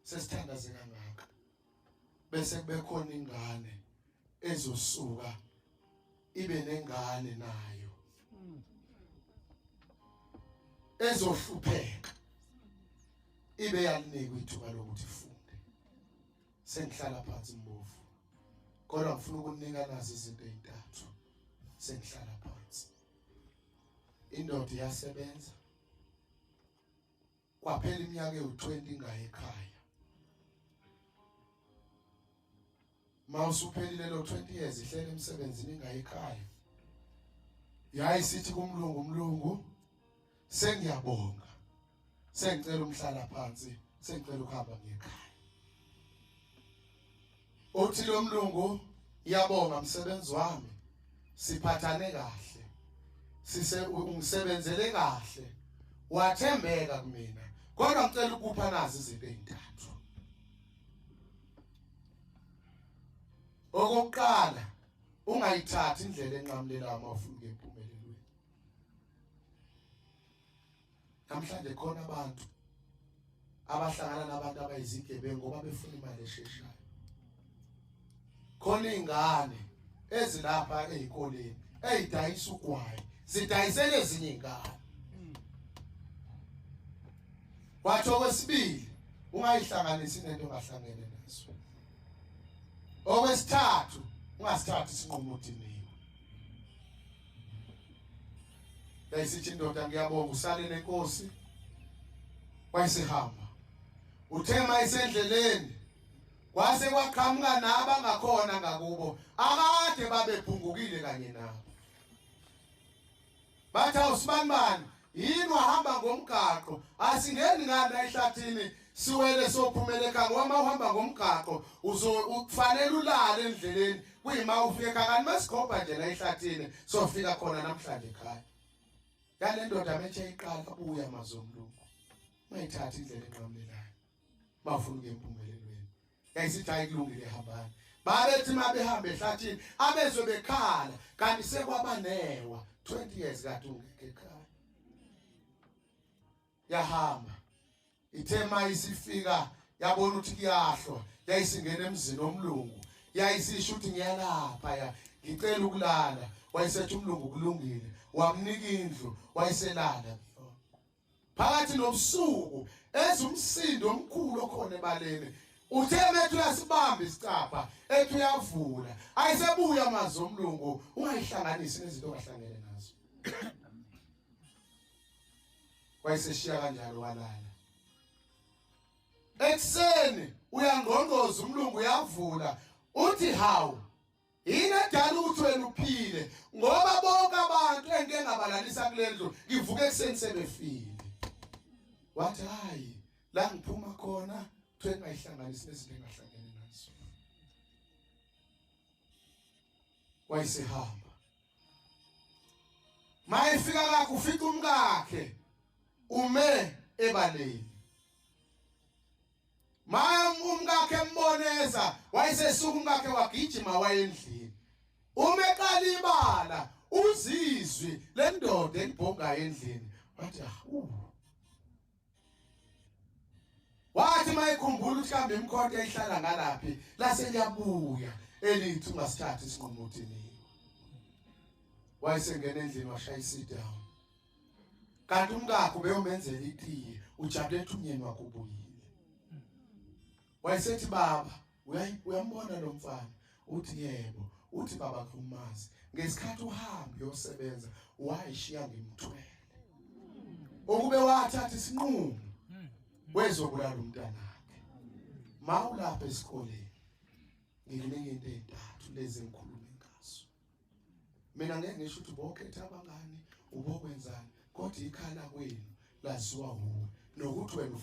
sesithandaze kangaka bese kubekhona ingane ezosuka ibe nengane nayo ezohlupheka ibe yalinikwa ithuba lokuthi ifunde. Sengihlala phansi mbovu kodwa ngifuna ukunika nazo izinto ezintathu. Sengihlala phansi, indoda iyasebenza, kwaphela iminyaka ewu-20 ingayi ekhaya. Mawusuphelile lo 20 years ihlele emsebenzini ingayi ekhaya, yayisithi kumlungu sengiyabonga, sengicela umhlala phansi, sengicela ukuhamba ngekhaya. Uthi lo mlungu iyabonga msebenzi wami, siphathane kahle, ungisebenzele kahle, wathembeka kumina, kodwa ngicela ukupha nazi izinto ezintathu. Okokuqala, ungayithathi indlela enqamulelayo uma ufuna ukuya empumelelweni. Namhlanje khona abantu abahlangana nabantu abayizigebengu ngoba befuna imali esheshayo. Khona izingane ezilapha ezikoleni ezidayisa ugwayi, zidayisele ezinye izingane. Wathi okwesibili, ungayihlanganisi nento ongahlangene nazo. Okwesithathu, ungasithathi isinqumo udiniwe. Yayisithi indoda ngiyabonga usale nenkosi, wayesehamba. Uthema isendleleni, kwase kwaqhamuka nabangakhona ngakubo, akade babephungukile kanye nabo. Bathi awusibani yini wahamba ngomgaqo, asingeni ngani ehlathini siwele sophumela ekhaya. Uma uhamba ngomgaqo ufanele ulale endleleni, kuyima ufika ekhaya. Kanti masikhopha nje la ehlathini sofika khona namhlanje ekhaya. Yale ndoda methe iqala ubuya amazomlungu, mayithatha indlela enqamulelayo bafuna ukuya empumelelweni. Yayisithi ayikulungile hambani. Babethi mabehambe ehlathini abezwe bekhala, kanti sekwabanewa 20 years kade ungeke ekhaya. Yahamba ithema isifika, yabona ukuthi kuyahlwa, yayisingena emzini omlungu, yayisisho ukuthi ngiyalapha ngicela ukulala. Wayesethi umlungu kulungile, wamnika indlu, wayeselala kuyona. Phakathi nobusuku ezumsindo omkhulu okhona ebaleni, utheme ethi uyasibamba isicapha, ethi uyavula, ayisebuya amazomlungu. Ungayihlanganisi nezinto ongahlangene nazo. Wayeseshiya kanjalo walala. Ekseni uyangqongqoza umlungu, uyavula, uthi hawu yini edala ukuthi wena uphile, ngoba bonke abantu engeke ngabalalisa kulendlu ngivuke ekseni sebefile. Wathi hayi la ngiphuma khona kuthiwe ngayihlanganisi nezinto engahlangene nazo. Wayesehamba, mayefika kakho ufika umkakhe ume ebaleni. Umkakhe emboneza, wayesesuka umkakhe wagijima wayendlini. Umeqala ibala uzizwe le ndoda elibhongayo endlini, wathi mayekhumbula ukuthi kambe imkhonto eyihlala ngalaphi lase liyabuya elithi ungasithathi isinqumo udiniwe. Wayesengena endlini washaya isidown, kanti umkakhe ubeyomenzela itiye, ujabule ethi umyeni wakhe ubuyile. Wayesethi baba uyambona lo mfana? Uthi yebo. Uthi baba kumazi ngesikhathi uhamba uyosebenza wayishiya ngimthwele, okube wathatha isinqumo wezobulala umntanakhe. Mawulapha esikoleni ngikunike into ezintathu lezi engikhuluma ngazo. Mina ngeke ngisho ukuthi ubokhetha abangani ubokwenzani, kodwa ikhala kwenu laziwa wuwe nokuthi wena